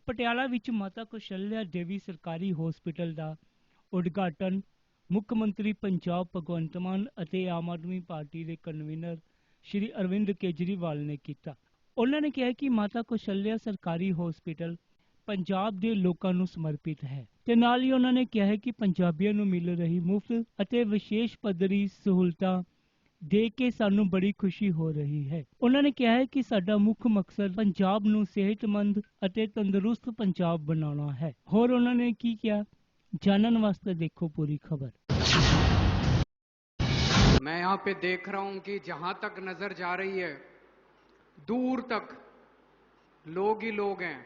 ਪਟਿਆਲਾ ਵਿੱਚ ਮਾਤਾ ਕੌਸ਼ਲਿਆ ਦੇਵੀ ਸਰਕਾਰੀ ਹਸਪਤਾਲ ਦਾ ਉਦਘਾਟਨ ਮੁੱਖ ਮੰਤਰੀ ਪੰਜਾਬ ਭਗਵੰਤ ਮਾਨ ਅਤੇ ਆਮ ਆਦਮੀ ਪਾਰਟੀ ਦੇ ਕਨਵੀਨਰ ਸ਼੍ਰੀ ਅਰਵਿੰਦ ਕੇਜਰੀਵਾਲ ਨੇ ਕੀਤਾ। ਉਹਨਾਂ ਨੇ ਕਿਹਾ ਕਿ ਮਾਤਾ ਕੌਸ਼ਲਿਆ ਸਰਕਾਰੀ ਹਸਪਤਾਲ ਪੰਜਾਬ ਦੇ ਲੋਕਾਂ ਨੂੰ ਸਮਰਪਿਤ ਹੈ ਤੇ ਨਾਲ ਹੀ ਉਹਨਾਂ ਨੇ ਕਿਹਾ ਹੈ ਕਿ ਪੰਜਾਬੀਆਂ ਨੂੰ ਮਿਲ ਰਹੀ ਮੁਫਤ ਅਤੇ ਵਿਸ਼ੇਸ਼ ਪੱਧਰੀ ਸਹੂਲਤਾਂ ਦੇਖ ਕੇ ਸਾਨੂੰ ਬੜੀ ਖੁਸ਼ੀ ਹੋ ਰਹੀ ਹੈ। ਉਹਨਾਂ ਨੇ ਕਿਹਾ ਹੈ ਕਿ ਸਾਡਾ ਮੁੱਖ ਮਕਸਦ ਪੰਜਾਬ ਨੂੰ ਸਿਹਤਮੰਦ ਅਤੇ ਤੰਦਰੁਸਤ ਪੰਜਾਬ ਬਣਾਉਣਾ ਹੈ। ਹੋਰ ਉਹਨਾਂ ਨੇ ਕੀ ਕਿਹਾ, जानने वास्ते देखो पूरी खबर। मैं यहाँ पे देख रहा हूं कि जहां तक नजर जा रही है दूर तक लोग ही लोग हैं।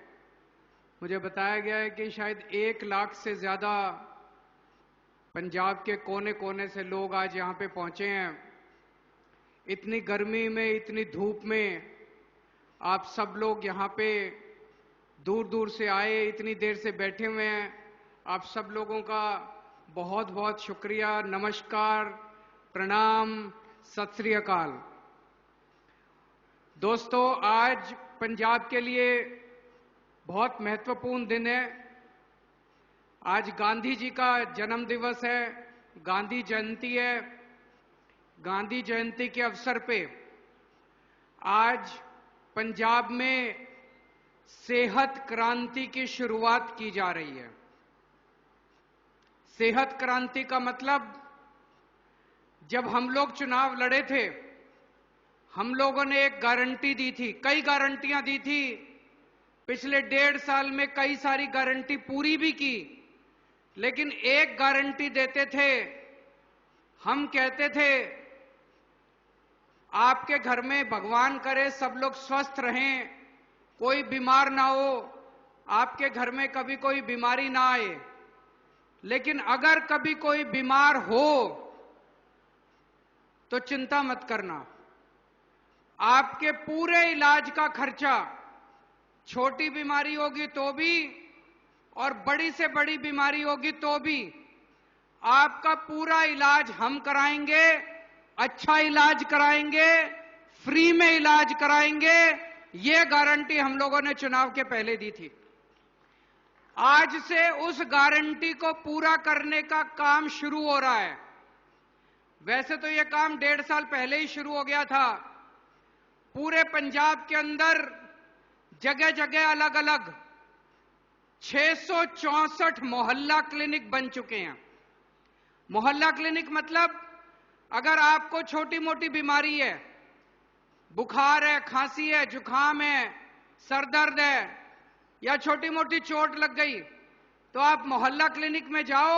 मुझे बताया गया है कि शायद 1 लाख से ज्यादा पंजाब के कोने कोने से लोग आज यहाँ पे पहुंचे हैं। इतनी गर्मी में, इतनी धूप में आप सब लोग यहाँ पे दूर दूर से आए, इतनी देर से बैठे हुए हैं। आप सब लोगों का बहुत बहुत शुक्रिया, नमस्कार, प्रणाम, सत श्री अकाल। दोस्तों, आज पंजाब के लिए बहुत महत्वपूर्ण दिन है। आज गांधी जी का जन्म दिवस है, गांधी जयंती है। गांधी जयंती के अवसर पे आज पंजाब में सेहत क्रांति की शुरुआत की जा रही है। सेहत क्रांति का मतलब, जब हम लोग चुनाव लड़े थे, हम लोगों ने एक गारंटी दी थी, कई गारंटियां दी थी। पिछले 1.5 साल में कई सारी गारंटी पूरी भी की, लेकिन एक गारंटी देते थे। हम कहते थे आपके घर में भगवान करे सब लोग स्वस्थ रहें, कोई बीमार ना हो, आपके घर में कभी कोई बीमारी ना आए। लेकिन अगर कभी कोई बीमार हो तो चिंता मत करना, आपके पूरे इलाज का खर्चा, छोटी बीमारी होगी तो भी और बड़ी से बड़ी बीमारी होगी तो भी, आपका पूरा इलाज हम कराएंगे। अच्छा इलाज कराएंगे, फ्री में इलाज कराएंगे। ये गारंटी हम लोगों ने चुनाव के पहले दी थी। आज से उस गारंटी को पूरा करने का काम शुरू हो रहा है। वैसे तो यह काम 1.5 साल पहले ही शुरू हो गया था। पूरे पंजाब के अंदर जगह जगह अलग अलग 664 मोहल्ला क्लिनिक बन चुके हैं। मोहल्ला क्लिनिक मतलब, अगर आपको छोटी मोटी बीमारी है, बुखार है, खांसी है, जुकाम है, सर दर्द है या छोटी मोटी चोट लग गई, तो आप मोहल्ला क्लिनिक में जाओ।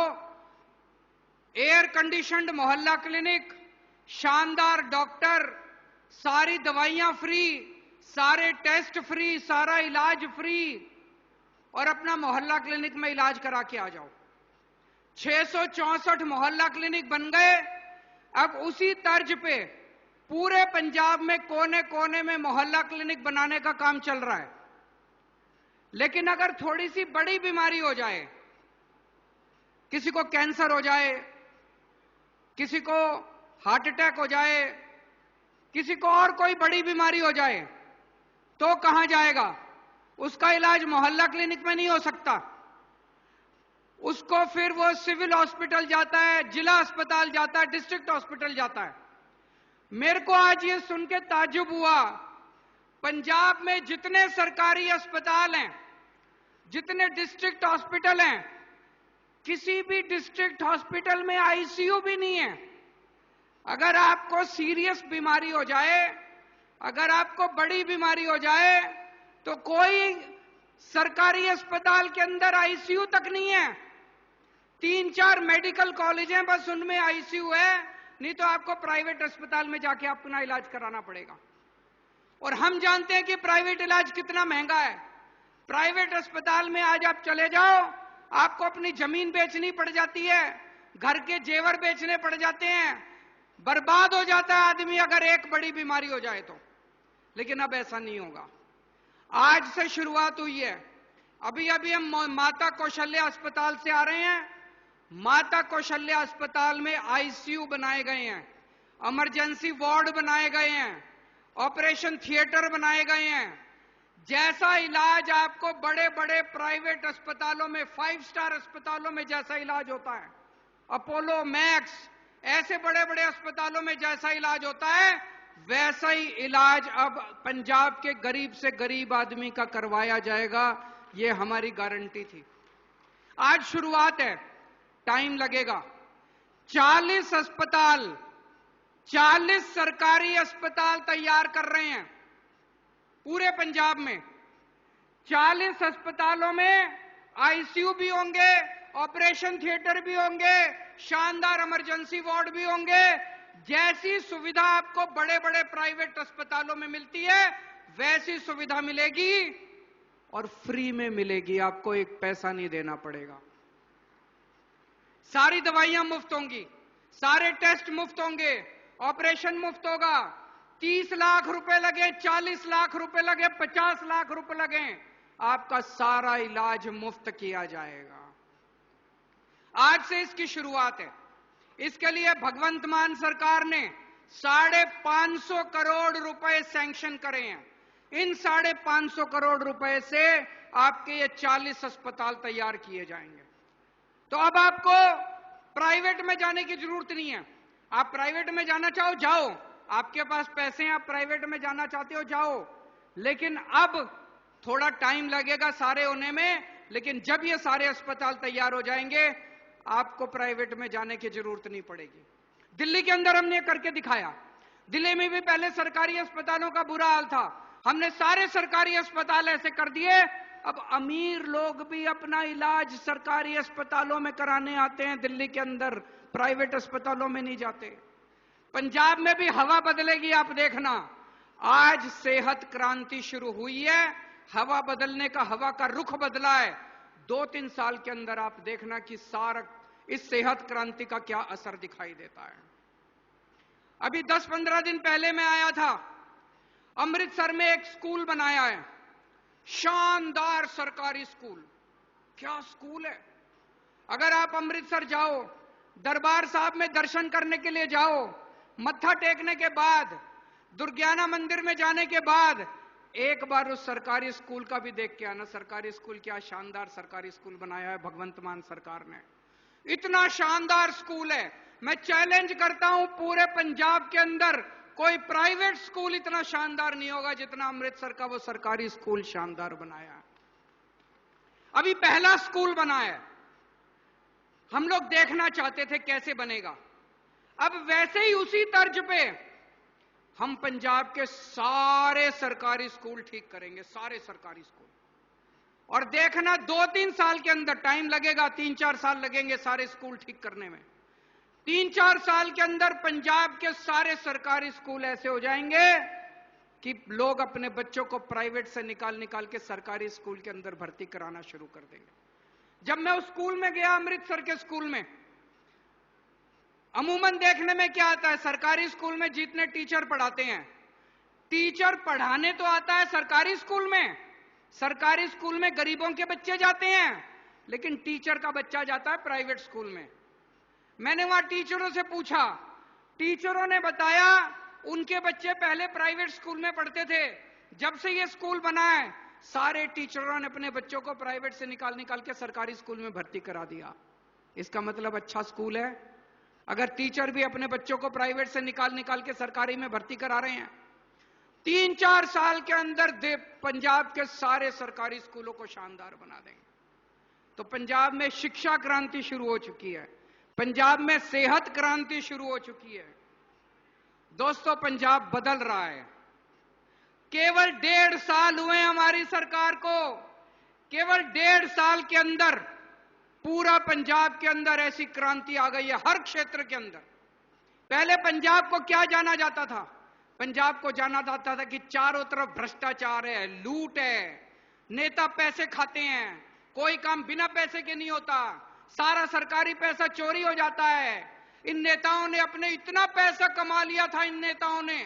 एयर कंडीशन्ड मोहल्ला क्लिनिक, शानदार डॉक्टर, सारी दवाइयां फ्री, सारे टेस्ट फ्री, सारा इलाज फ्री, और अपना मोहल्ला क्लिनिक में इलाज करा के आ जाओ। 664 मोहल्ला क्लिनिक बन गए। अब उसी तर्ज पे पूरे पंजाब में कोने कोने में मोहल्ला क्लिनिक बनाने का काम चल रहा है। लेकिन अगर थोड़ी सी बड़ी बीमारी हो जाए, किसी को कैंसर हो जाए, किसी को हार्ट अटैक हो जाए, किसी को और कोई बड़ी बीमारी हो जाए, तो कहां जाएगा? उसका इलाज मोहल्ला क्लिनिक में नहीं हो सकता। उसको फिर वो सिविल हॉस्पिटल जाता है, जिला अस्पताल जाता है, डिस्ट्रिक्ट हॉस्पिटल जाता है। मेरे को आज ये सुन के ताज्जुब हुआ, पंजाब में जितने सरकारी अस्पताल हैं, जितने डिस्ट्रिक्ट हॉस्पिटल हैं, किसी भी डिस्ट्रिक्ट हॉस्पिटल में आईसीयू भी नहीं है। अगर आपको सीरियस बीमारी हो जाए, अगर आपको बड़ी बीमारी हो जाए, तो कोई सरकारी अस्पताल के अंदर आईसीयू तक नहीं है। 3-4 मेडिकल कॉलेज हैं, बस उनमें आईसीयू है, नहीं तो आपको प्राइवेट अस्पताल में जाके अपना इलाज कराना पड़ेगा। और हम जानते हैं कि प्राइवेट इलाज कितना महंगा है। प्राइवेट अस्पताल में आज आप चले जाओ, आपको अपनी जमीन बेचनी पड़ जाती है, घर के जेवर बेचने पड़ जाते हैं, बर्बाद हो जाता है आदमी अगर एक बड़ी बीमारी हो जाए तो। लेकिन अब ऐसा नहीं होगा। आज से शुरुआत हुई है। अभी अभी हम माता कौशल्या अस्पताल से आ रहे हैं। माता कौशल्या अस्पताल में आईसीयू बनाए गए हैं, इमरजेंसी वार्ड बनाए गए हैं, ऑपरेशन थिएटर बनाए गए हैं। जैसा इलाज आपको बड़े बड़े प्राइवेट अस्पतालों में, 5 स्टार अस्पतालों में जैसा इलाज होता है, अपोलो, मैक्स, ऐसे बड़े बड़े अस्पतालों में जैसा इलाज होता है, वैसा ही इलाज अब पंजाब के गरीब से गरीब आदमी का करवाया जाएगा। ये हमारी गारंटी थी। आज शुरुआत है, टाइम लगेगा। 40 अस्पताल, 40 सरकारी अस्पताल तैयार कर रहे हैं पूरे पंजाब में। 40 अस्पतालों में आईसीयू भी होंगे, ऑपरेशन थिएटर भी होंगे, शानदार इमरजेंसी वार्ड भी होंगे। जैसी सुविधा आपको बड़े बड़े प्राइवेट अस्पतालों में मिलती है, वैसी सुविधा मिलेगी और फ्री में मिलेगी। आपको एक पैसा नहीं देना पड़ेगा। सारी दवाइयां मुफ्त होंगी, सारे टेस्ट मुफ्त होंगे, ऑपरेशन मुफ्त होगा। 30 लाख रुपए लगे, 40 लाख रुपए लगे, 50 लाख रुपए लगे, आपका सारा इलाज मुफ्त किया जाएगा। आज से इसकी शुरुआत है। इसके लिए भगवंत मान सरकार ने 550 करोड़ रुपए सैंक्शन करे हैं। इन 550 करोड़ रुपए से आपके ये 40 अस्पताल तैयार किए जाएंगे। तो अब आपको प्राइवेट में जाने की जरूरत नहीं है। आप प्राइवेट में जाना चाहो, जाओ, आपके पास पैसे हैं, आप प्राइवेट में जाना चाहते हो, जाओ। लेकिन अब थोड़ा टाइम लगेगा सारे होने में, लेकिन जब ये सारे अस्पताल तैयार हो जाएंगे, आपको प्राइवेट में जाने की जरूरत नहीं पड़ेगी। दिल्ली के अंदर हमने करके दिखाया। दिल्ली में भी पहले सरकारी अस्पतालों का बुरा हाल था, हमने सारे सरकारी अस्पताल ऐसे कर दिए। अब अमीर लोग भी अपना इलाज सरकारी अस्पतालों में कराने आते हैं दिल्ली के अंदर, प्राइवेट अस्पतालों में नहीं जाते। पंजाब में भी हवा बदलेगी, आप देखना। आज सेहत क्रांति शुरू हुई है, हवा बदलने का, हवा का रुख बदला है। 2-3 साल के अंदर आप देखना कि सारा इस सेहत क्रांति का क्या असर दिखाई देता है। अभी 10-15 दिन पहले मैं आया था, अमृतसर में एक स्कूल बनाया है, शानदार सरकारी स्कूल। क्या स्कूल है! अगर आप अमृतसर जाओ, दरबार साहब में दर्शन करने के लिए जाओ, मत्था टेकने के बाद, दुर्गियाना मंदिर में जाने के बाद, एक बार उस सरकारी स्कूल का भी देख के आना। सरकारी स्कूल, क्या शानदार सरकारी स्कूल बनाया है भगवंत मान सरकार ने। इतना शानदार स्कूल है, मैं चैलेंज करता हूं, पूरे पंजाब के अंदर कोई प्राइवेट स्कूल इतना शानदार नहीं होगा जितना अमृतसर का वो सरकारी स्कूल शानदार बनाया है। अभी पहला स्कूल बना है, हम लोग देखना चाहते थे कैसे बनेगा। अब वैसे ही उसी तर्ज पे हम पंजाब के सारे सरकारी स्कूल ठीक करेंगे, सारे सरकारी स्कूल। और देखना 2-3 साल के अंदर, टाइम लगेगा, 3-4 साल लगेंगे सारे स्कूल ठीक करने में। 3-4 साल के अंदर पंजाब के सारे सरकारी स्कूल ऐसे हो जाएंगे कि लोग अपने बच्चों को प्राइवेट से निकाल के सरकारी स्कूल के अंदर भर्ती कराना शुरू कर देंगे। जब मैं उस स्कूल में गया, अमृतसर के स्कूल में, अमूमन देखने में क्या आता है, सरकारी स्कूल में जितने टीचर पढ़ाते हैं, टीचर पढ़ाने तो आता है सरकारी स्कूल में। सरकारी स्कूल में गरीबों के बच्चे जाते हैं, लेकिन टीचर का बच्चा जाता है प्राइवेट स्कूल में। मैंने वहां टीचरों से पूछा, टीचरों ने बताया उनके बच्चे पहले प्राइवेट स्कूल में पढ़ते थे, जब से ये स्कूल बना है सारे टीचरों ने अपने बच्चों को प्राइवेट से निकाल के सरकारी स्कूल में भर्ती करा दिया। इसका मतलब अच्छा स्कूल है। अगर टीचर भी अपने बच्चों को प्राइवेट से निकाल के सरकारी में भर्ती करा रहे हैं, 3-4 साल के अंदर पंजाब के सारे सरकारी स्कूलों को शानदार बना देंगे। तो पंजाब में शिक्षा क्रांति शुरू हो चुकी है, पंजाब में सेहत क्रांति शुरू हो चुकी है। दोस्तों, पंजाब बदल रहा है। केवल 1.5 साल हुए हमारी सरकार को, केवल 1.5 साल के अंदर पूरा पंजाब के अंदर ऐसी क्रांति आ गई है, हर क्षेत्र के अंदर। पहले पंजाब को क्या जाना जाता था? पंजाब को जाना जाता था कि चारों तरफ भ्रष्टाचार है, लूट है, नेता पैसे खाते हैं, कोई काम बिना पैसे के नहीं होता, सारा सरकारी पैसा चोरी हो जाता है। इन नेताओं ने अपने इतना पैसा कमा लिया था, इन नेताओं ने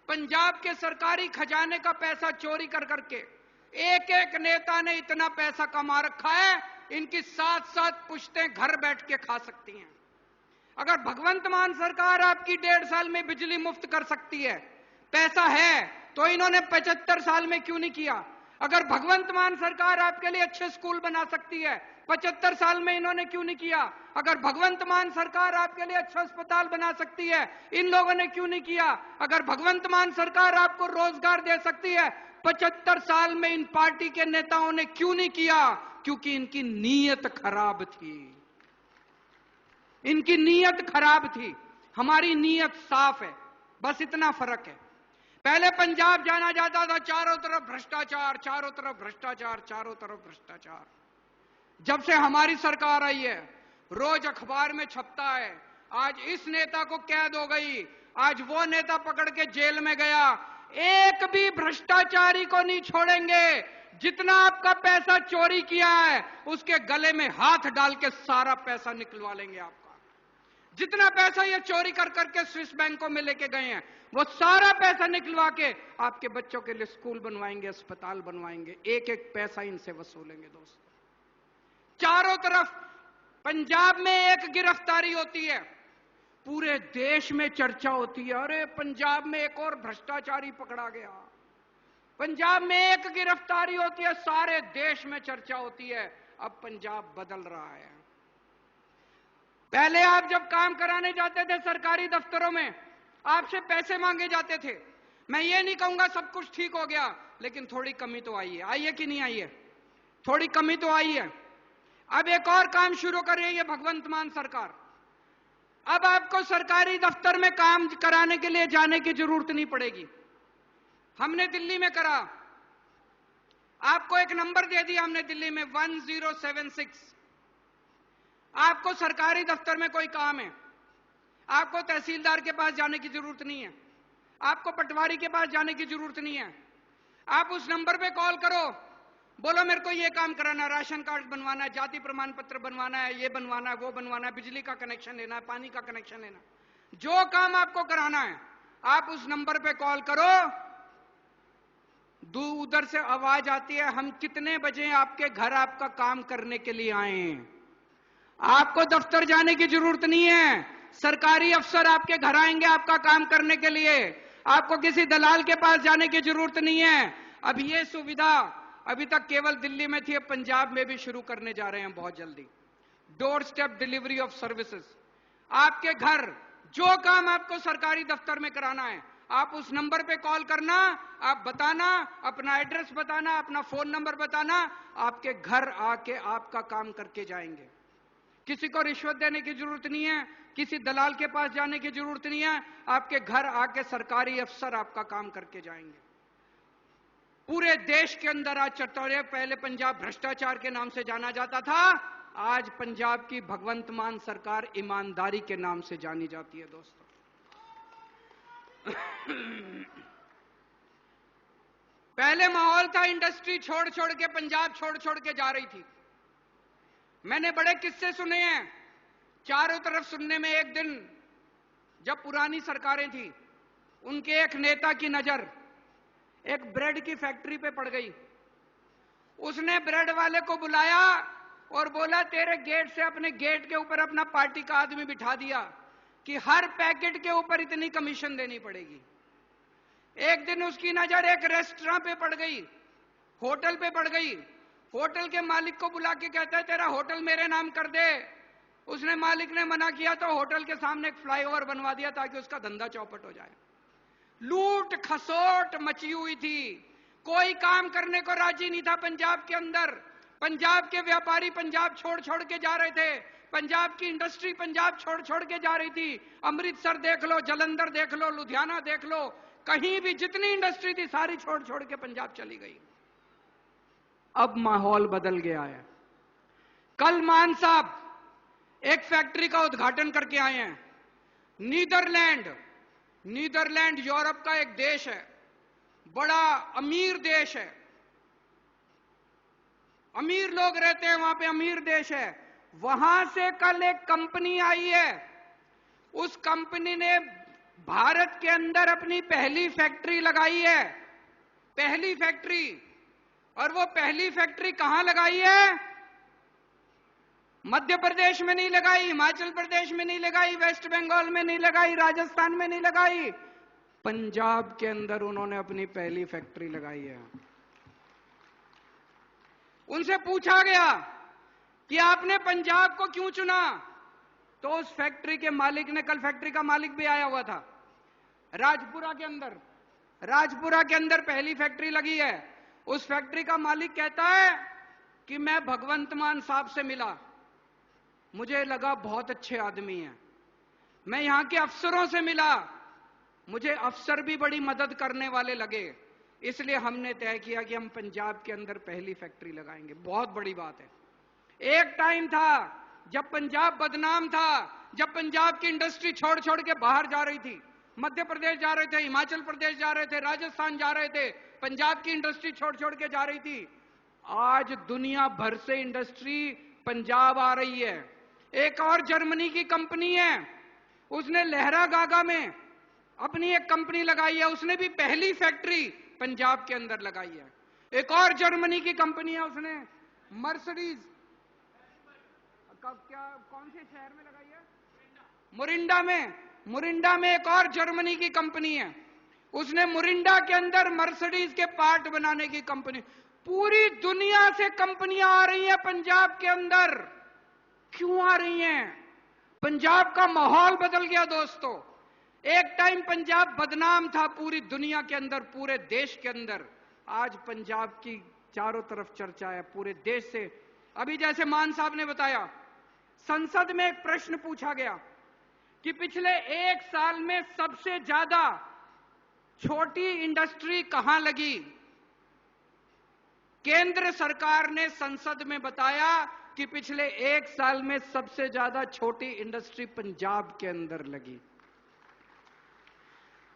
पंजाब के सरकारी खजाने का पैसा चोरी कर करके, एक नेता ने इतना पैसा कमा रखा है, इनकी 7-7 पुश्तें घर बैठ के खा सकती हैं। अगर भगवंत मान सरकार आपकी 1.5 साल में बिजली मुफ्त कर सकती है, पैसा है, तो इन्होंने 75 साल में क्यों नहीं किया? अगर भगवंत मान सरकार आपके लिए अच्छे स्कूल बना सकती है, 75 साल में इन्होंने क्यों नहीं किया? अगर भगवंत मान सरकार आपके लिए अच्छा अस्पताल बना सकती है, इन लोगों ने क्यों नहीं किया? अगर भगवंत मान सरकार आपको रोजगार दे सकती है, 75 साल में इन पार्टी के नेताओं ने क्यों नहीं किया? क्योंकि इनकी नीयत खराब थी। इनकी नीयत खराब थी, हमारी नीयत साफ है, बस इतना फर्क है। पहले पंजाब जाना जाता था चारों तरफ भ्रष्टाचार, चारों तरफ भ्रष्टाचार, चारों तरफ भ्रष्टाचार। जब से हमारी सरकार आई है, रोज अखबार में छपता है, आज इस नेता को कैद हो गई, आज वो नेता पकड़ के जेल में गया। एक भी भ्रष्टाचारी को नहीं छोड़ेंगे। जितना आपका पैसा चोरी किया है, उसके गले में हाथ डाल के सारा पैसा निकलवा लेंगे आपका। जितना पैसा ये चोरी कर करके स्विस बैंकों में लेके गए हैं, वो सारा पैसा निकलवा के आपके बच्चों के लिए स्कूल बनवाएंगे, अस्पताल बनवाएंगे। एक एक पैसा इनसे वसूलेंगे दोस्तों। चारों तरफ पंजाब में एक गिरफ्तारी होती है, पूरे देश में चर्चा होती है, अरे पंजाब में एक और भ्रष्टाचारी पकड़ा गया। पंजाब में एक गिरफ्तारी होती है, सारे देश में चर्चा होती है। अब पंजाब बदल रहा है। पहले आप जब काम कराने जाते थे सरकारी दफ्तरों में, आपसे पैसे मांगे जाते थे। मैं ये नहीं कहूंगा सब कुछ ठीक हो गया, लेकिन थोड़ी कमी तो आई है। आई है कि नहीं आई है? थोड़ी कमी तो आई है। अब एक और काम शुरू कर रही है भगवंत मान सरकार। अब आपको सरकारी दफ्तर में काम कराने के लिए जाने की जरूरत नहीं पड़ेगी। हमने दिल्ली में करा, आपको एक नंबर दे दिया हमने दिल्ली में 1076। आपको सरकारी दफ्तर में कोई काम है, आपको तहसीलदार के पास जाने की जरूरत नहीं है, आपको पटवारी के पास जाने की जरूरत नहीं है। आप उस नंबर पे कॉल करो, बोलो मेरे को ये काम कराना है, राशन कार्ड बनवाना है, जाति प्रमाण पत्र बनवाना है, ये बनवाना है, वो बनवाना है, बिजली का कनेक्शन लेना है, पानी का कनेक्शन लेना है, जो काम आपको कराना है आप उस नंबर पे कॉल करो। उधर से आवाज आती है, हम कितने बजे आपके घर आपका काम करने के लिए आए। आपको दफ्तर जाने की जरूरत नहीं है, सरकारी अफसर आपके घर आएंगे आपका काम करने के लिए। आपको किसी दलाल के पास जाने की जरूरत नहीं है। अब ये सुविधा अभी तक केवल दिल्ली में थी, अब पंजाब में भी शुरू करने जा रहे हैं बहुत जल्दी। Door step delivery of services. आपके घर जो काम आपको सरकारी दफ्तर में कराना है, आप उस नंबर पे कॉल करना, आप बताना, अपना एड्रेस बताना, अपना फोन नंबर बताना, आपके घर आके आपका काम करके जाएंगे। किसी को रिश्वत देने की जरूरत नहीं है, किसी दलाल के पास जाने की जरूरत नहीं है, आपके घर आके सरकारी अफसर आपका काम करके जाएंगे। पूरे देश के अंदर आज चर्चा हो रही है। पहले पंजाब भ्रष्टाचार के नाम से जाना जाता था, आज पंजाब की भगवंत मान सरकार ईमानदारी के नाम से जानी जाती है दोस्तों। पहले माहौल था इंडस्ट्री छोड़ छोड़ के पंजाब छोड़ छोड़ के जा रही थी। मैंने बड़े किस्से सुने हैं चारों तरफ सुनने में। एक दिन जब पुरानी सरकारें थी, उनके एक नेता की नजर एक ब्रेड की फैक्ट्री पे पड़ गई। उसने ब्रेड वाले को बुलाया और बोला, तेरे गेट से अपने गेट के ऊपर अपना पार्टी का आदमी बिठा दिया कि हर पैकेट के ऊपर इतनी कमीशन देनी पड़ेगी। एक दिन उसकी नजर एक रेस्टोरेंट पे पड़ गई, होटल पे पड़ गई। होटल के मालिक को बुला के कहता है, तेरा होटल मेरे नाम कर दे। उसने मालिक ने मना किया तो होटल के सामने एक फ्लाईओवर बनवा दिया ताकि उसका धंधा चौपट हो जाए। लूट खसोट मची हुई थी, कोई काम करने को राजी नहीं था पंजाब के अंदर। पंजाब के व्यापारी पंजाब छोड़ छोड़ के जा रहे थे, पंजाब की इंडस्ट्री पंजाब छोड़ छोड़ के जा रही थी। अमृतसर देख लो, जलंधर देख लो, लुधियाना देख लो, कहीं भी जितनी इंडस्ट्री थी सारी छोड़ छोड़ के पंजाब चली गई। अब माहौल बदल गया है। कल मान साहब एक फैक्ट्री का उद्घाटन करके आए हैं। नीदरलैंड यूरोप का एक देश है, बड़ा अमीर देश है, अमीर लोग रहते हैं वहां पे, अमीर देश है। वहां से कल एक कंपनी आई है, उस कंपनी ने भारत के अंदर अपनी पहली फैक्ट्री लगाई है, पहली फैक्ट्री। और वो पहली फैक्ट्री कहां लगाई है? मध्य प्रदेश में नहीं लगाई, हिमाचल प्रदेश में नहीं लगाई, वेस्ट बंगाल में नहीं लगाई, राजस्थान में नहीं लगाई, पंजाब के अंदर उन्होंने अपनी पहली फैक्ट्री लगाई है। उनसे पूछा गया कि आपने पंजाब को क्यों चुना, तो उस फैक्ट्री के मालिक ने, कल फैक्ट्री का मालिक भी आया हुआ था, राजपुरा के अंदर पहली फैक्ट्री लगी है। उस फैक्ट्री का मालिक कहता है कि मैं भगवंत मान साहब से मिला, मुझे लगा बहुत अच्छे आदमी हैं। मैं यहां के अफसरों से मिला, मुझे अफसर भी बड़ी मदद करने वाले लगे, इसलिए हमने तय किया कि हम पंजाब के अंदर पहली फैक्ट्री लगाएंगे। बहुत बड़ी बात है। एक टाइम था जब पंजाब बदनाम था, जब पंजाब की इंडस्ट्री छोड़ छोड़ के बाहर जा रही थी, मध्य प्रदेश जा रहे थे, हिमाचल प्रदेश जा रहे थे, राजस्थान जा रहे थे, पंजाब की इंडस्ट्री छोड़ छोड़ के जा रही थी। आज दुनिया भर से इंडस्ट्री पंजाब आ रही है। एक और जर्मनी की कंपनी है, उसने लहरागागा में अपनी एक कंपनी लगाई है, उसने भी पहली फैक्ट्री पंजाब के अंदर लगाई है। एक और जर्मनी की कंपनी है, उसने मर्सिडीज कौन से शहर में लगाई है, मुरिंडा में एक और जर्मनी की कंपनी है, उसने मुरिंडा के अंदर मर्सिडीज के पार्ट बनाने की कंपनी। पूरी दुनिया से कंपनियां आ रही हैं पंजाब के अंदर। क्यों आ रही हैं? पंजाब का माहौल बदल गया दोस्तों। एक टाइम पंजाब बदनाम था पूरी दुनिया के अंदर, पूरे देश के अंदर। आज पंजाब की चारों तरफ चर्चा है पूरे देश से। अभी जैसे मान साहब ने बताया, संसद में एक प्रश्न पूछा गया कि पिछले एक साल में सबसे ज्यादा छोटी इंडस्ट्री कहां लगी। केंद्र सरकार ने संसद में बताया कि पिछले एक साल में सबसे ज्यादा छोटी इंडस्ट्री पंजाब के अंदर लगी।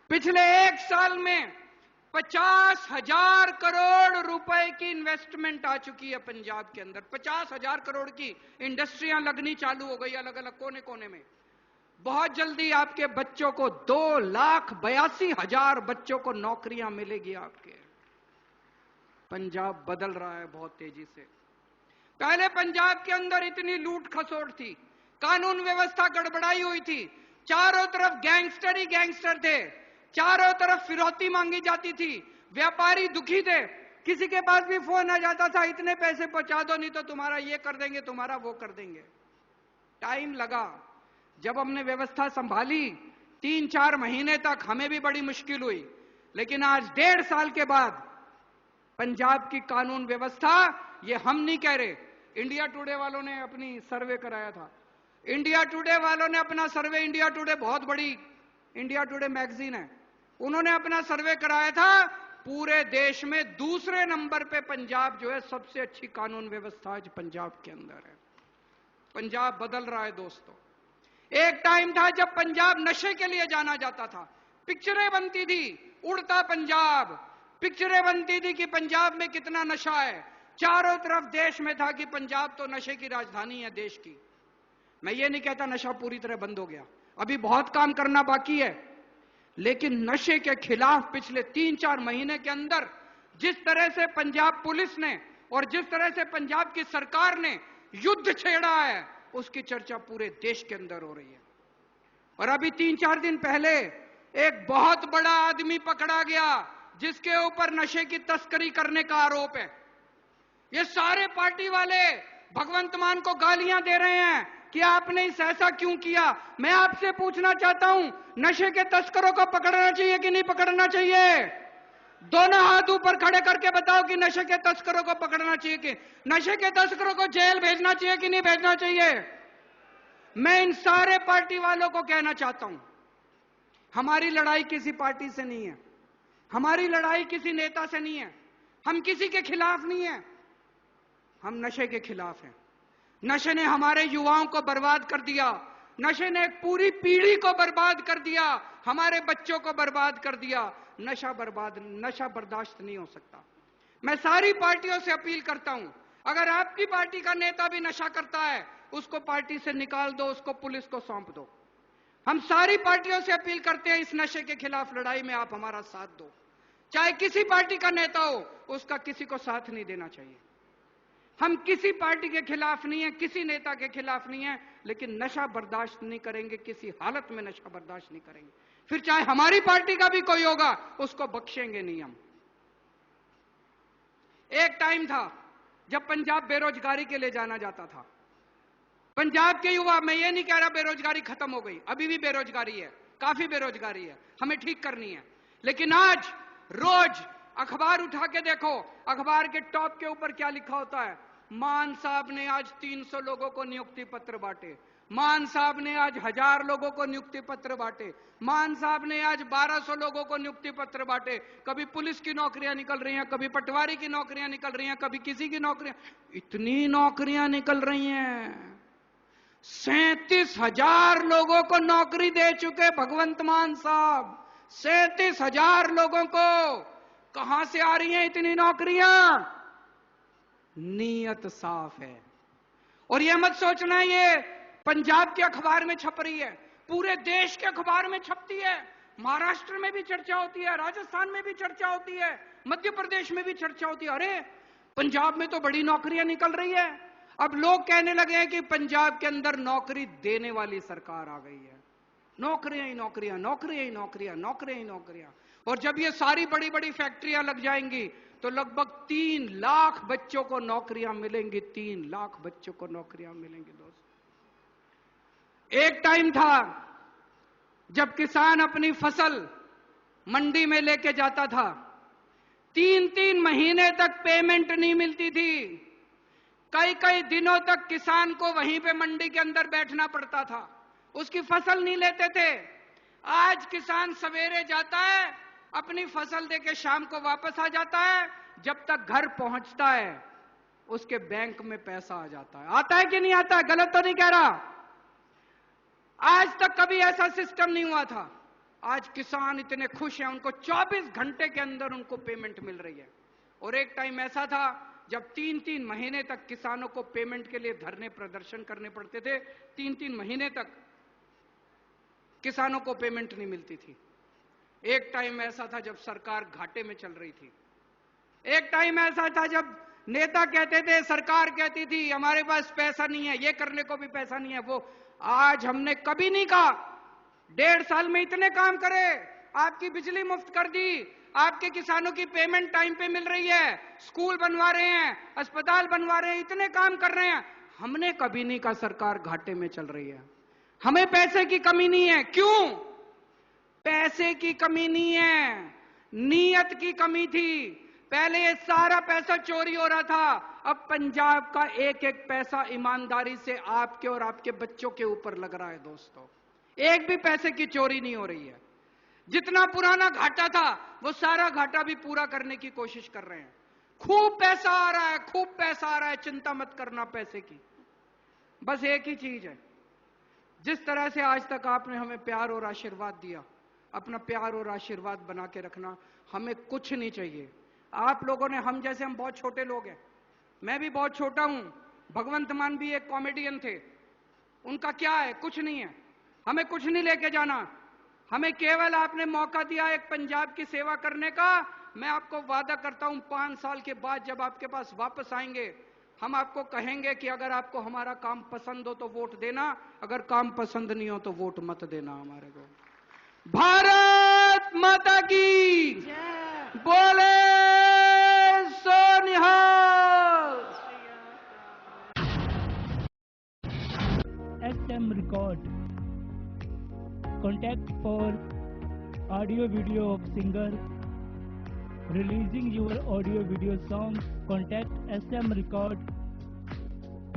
पिछले एक साल में 50,000 करोड़ रुपए की इन्वेस्टमेंट आ चुकी है पंजाब के अंदर। 50,000 करोड़ की इंडस्ट्रियां लगनी चालू हो गई अलग अलग कोने कोने में। बहुत जल्दी आपके बच्चों को 2,82,000 बच्चों को नौकरियां मिलेगी आपके। पंजाब बदल रहा है बहुत तेजी से। पहले पंजाब के अंदर इतनी लूट खसोट थी, कानून व्यवस्था गड़बड़ाई हुई थी, चारों तरफ गैंगस्टर ही गैंगस्टर थे, चारों तरफ फिरौती मांगी जाती थी, व्यापारी दुखी थे। किसी के पास भी फोन आ जाता था, इतने पैसे पहुंचा दो नहीं तो तुम्हारा ये कर देंगे, तुम्हारा वो कर देंगे। टाइम लगा। जब हमने व्यवस्था संभाली 3-4 महीने तक हमें भी बड़ी मुश्किल हुई, लेकिन आज 1.5 साल के बाद पंजाब की कानून व्यवस्था, ये हम नहीं कह रहे, इंडिया टुडे वालों ने अपनी सर्वे कराया था। इंडिया टुडे वालों ने अपना सर्वे, इंडिया टुडे बहुत बड़ी इंडिया टुडे मैगजीन है, उन्होंने अपना सर्वे कराया था। पूरे देश में दूसरे नंबर पे पंजाब जो है, सबसे अच्छी कानून व्यवस्था आज पंजाब के अंदर है। पंजाब बदल रहा है दोस्तों। एक टाइम था जब पंजाब नशे के लिए जाना जाता था, पिक्चरें बनती थी उड़ता पंजाब, पिक्चरें बनती थी कि पंजाब में कितना नशा है। चारों तरफ देश में था कि पंजाब तो नशे की राजधानी है देश की। मैं ये नहीं कहता नशा पूरी तरह बंद हो गया, अभी बहुत काम करना बाकी है, लेकिन नशे के खिलाफ पिछले 3-4 महीने के अंदर जिस तरह से पंजाब पुलिस ने और जिस तरह से पंजाब की सरकार ने युद्ध छेड़ा है, उसकी चर्चा पूरे देश के अंदर हो रही है। और अभी 3-4 दिन पहले एक बहुत बड़ा आदमी पकड़ा गया जिसके ऊपर नशे की तस्करी करने का आरोप है। ये सारे पार्टी वाले भगवंत मान को गालियां दे रहे हैं कि आपने इस ऐसा क्यों किया। मैं आपसे पूछना चाहता हूं, नशे के तस्करों को पकड़ना चाहिए कि नहीं पकड़ना चाहिए? दोनों हाथ ऊपर खड़े करके बताओ कि नशे के तस्करों को पकड़ना चाहिए कि नशे के तस्करों को जेल भेजना चाहिए कि नहीं भेजना चाहिए? मैं इन सारे पार्टी वालों को कहना चाहता हूं, हमारी लड़ाई किसी पार्टी से नहीं है, हमारी लड़ाई किसी नेता से नहीं है, हम किसी के खिलाफ नहीं है, हम नशे के खिलाफ हैं। नशे ने हमारे युवाओं को बर्बाद कर दिया, नशे ने एक पूरी पीढ़ी को बर्बाद कर दिया, हमारे बच्चों को बर्बाद कर दिया। नशा बर्दाश्त नहीं हो सकता। मैं सारी पार्टियों से अपील करता हूं, अगर आपकी पार्टी का नेता भी नशा करता है, उसको पार्टी से निकाल दो, उसको पुलिस को सौंप दो। हम सारी पार्टियों से अपील करते हैं, इस नशे के खिलाफ लड़ाई में आप हमारा साथ दो। चाहे किसी पार्टी का नेता हो, उसका किसी को साथ नहीं देना चाहिए। हम किसी पार्टी के खिलाफ नहीं है, किसी नेता के खिलाफ नहीं है, लेकिन नशा बर्दाश्त नहीं करेंगे, किसी हालत में नशा बर्दाश्त नहीं करेंगे। फिर चाहे हमारी पार्टी का भी कोई होगा, उसको बख्शेंगे नहीं हम। एक टाइम था जब पंजाब बेरोजगारी के लिए जाना जाता था। पंजाब के युवा, मैं ये नहीं कह रहा बेरोजगारी खत्म हो गई, अभी भी बेरोजगारी है, काफी बेरोजगारी है, हमें ठीक करनी है। लेकिन आज रोज अखबार उठा के देखो, अखबार के टॉप के ऊपर क्या लिखा होता है? मान साहब ने आज 300 लोगों को नियुक्ति पत्र बांटे, मान साहब ने आज 1000 लोगों को नियुक्ति पत्र बांटे, मान साहब ने आज 1200 लोगों को नियुक्ति पत्र बांटे। कभी पुलिस की नौकरियां निकल रही हैं, कभी पटवारी की नौकरियां निकल रही हैं, कभी किसी की नौकरियां, इतनी नौकरियां निकल रही हैं। 37,000 लोगों को नौकरी दे चुके भगवंत मान साहब, 37,000 लोगों को। कहां से आ रही हैं इतनी नौकरियां? नीयत साफ है। और यह मत सोचना ये पंजाब के अखबार में छप रही है, पूरे देश के अखबार में छपती है। महाराष्ट्र में भी चर्चा होती है, राजस्थान में भी चर्चा होती है, मध्य प्रदेश में भी चर्चा होती है। अरे पंजाब में तो बड़ी नौकरियां निकल रही है। अब लोग कहने लगे हैं कि पंजाब के अंदर नौकरी देने वाली सरकार आ गई है। नौकरियां ही नौकरियां, नौकरियां ही नौकरियां, नौकरियां ही नौकरियां। और जब ये सारी बड़ी बड़ी फैक्ट्रियां लग जाएंगी तो लगभग 3 लाख बच्चों को नौकरियां मिलेंगी, 3 लाख बच्चों को नौकरियां मिलेंगी। दोस्तों, एक टाइम था जब किसान अपनी फसल मंडी में लेके जाता था, 3-3 महीने तक पेमेंट नहीं मिलती थी। कई दिनों तक किसान को वहीं पे मंडी के अंदर बैठना पड़ता था, उसकी फसल नहीं लेते थे। आज किसान सवेरे जाता है, अपनी फसल देके शाम को वापस आ जाता है, जब तक घर पहुंचता है उसके बैंक में पैसा आ जाता है। आता है कि नहीं आता है? गलत तो नहीं कह रहा। आज तक कभी ऐसा सिस्टम नहीं हुआ था। आज किसान इतने खुश हैं, उनको 24 घंटे के अंदर उनको पेमेंट मिल रही है। और एक टाइम ऐसा था जब 3-3 महीने तक किसानों को पेमेंट के लिए धरने प्रदर्शन करने पड़ते थे। 3-3 महीने तक किसानों को पेमेंट नहीं मिलती थी। एक टाइम ऐसा था जब सरकार घाटे में चल रही थी। एक टाइम ऐसा था जब नेता कहते थे, सरकार कहती थी हमारे पास पैसा नहीं है, ये करने को भी पैसा नहीं है वो। आज हमने कभी नहीं कहा 1.5 साल में इतने काम करे, आपकी बिजली मुफ्त कर दी, आपके किसानों की पेमेंट टाइम पे मिल रही है, स्कूल बनवा रहे हैं, अस्पताल बनवा रहे हैं, इतने काम कर रहे हैं। हमने कभी नहीं कहा सरकार घाटे में चल रही है, हमें पैसे की कमी नहीं है। क्यों? पैसे की कमी नहीं है, नीयत की कमी थी। पहले ये सारा पैसा चोरी हो रहा था, अब पंजाब का एक एक पैसा ईमानदारी से आपके और आपके बच्चों के ऊपर लग रहा है। दोस्तों, एक भी पैसे की चोरी नहीं हो रही है। जितना पुराना घाटा था वो सारा घाटा भी पूरा करने की कोशिश कर रहे हैं। खूब पैसा आ रहा है, खूब पैसा आ रहा है, चिंता मत करना पैसे की। बस एक ही चीज है, जिस तरह से आज तक आपने हमें प्यार और आशीर्वाद दिया, अपना प्यार और आशीर्वाद बना के रखना। हमें कुछ नहीं चाहिए। आप लोगों ने, हम जैसे, हम बहुत छोटे लोग हैं, मैं भी बहुत छोटा हूं, भगवंत मान भी एक कॉमेडियन थे, उनका क्या है? कुछ नहीं है। हमें कुछ नहीं लेके जाना, हमें केवल आपने मौका दिया एक पंजाब की सेवा करने का। मैं आपको वादा करता हूं 5 साल के बाद जब आपके पास वापस आएंगे, हम आपको कहेंगे कि अगर आपको हमारा काम पसंद हो तो वोट देना, अगर काम पसंद नहीं हो तो वोट मत देना हमारे को। भारत माता की बोले सो निहाल। SM Record. Contact for audio video of singer releasing your audio video songs. Contact SM Record.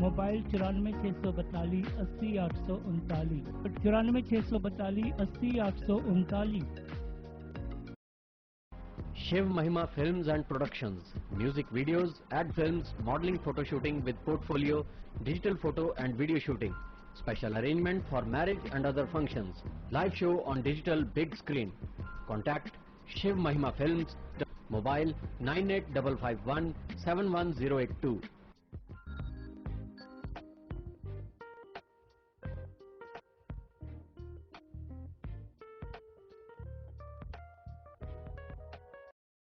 Mobile 94 642 80 839, 94 642 80 839। Shiv Mahima Films and Productions. Music videos, ad films, modeling, photo shooting with portfolio, digital photo and video shooting. Special arrangement for marriage and other functions. Live show on digital big screen. Contact Shiv Mahima Films. Mobile 98551 71082.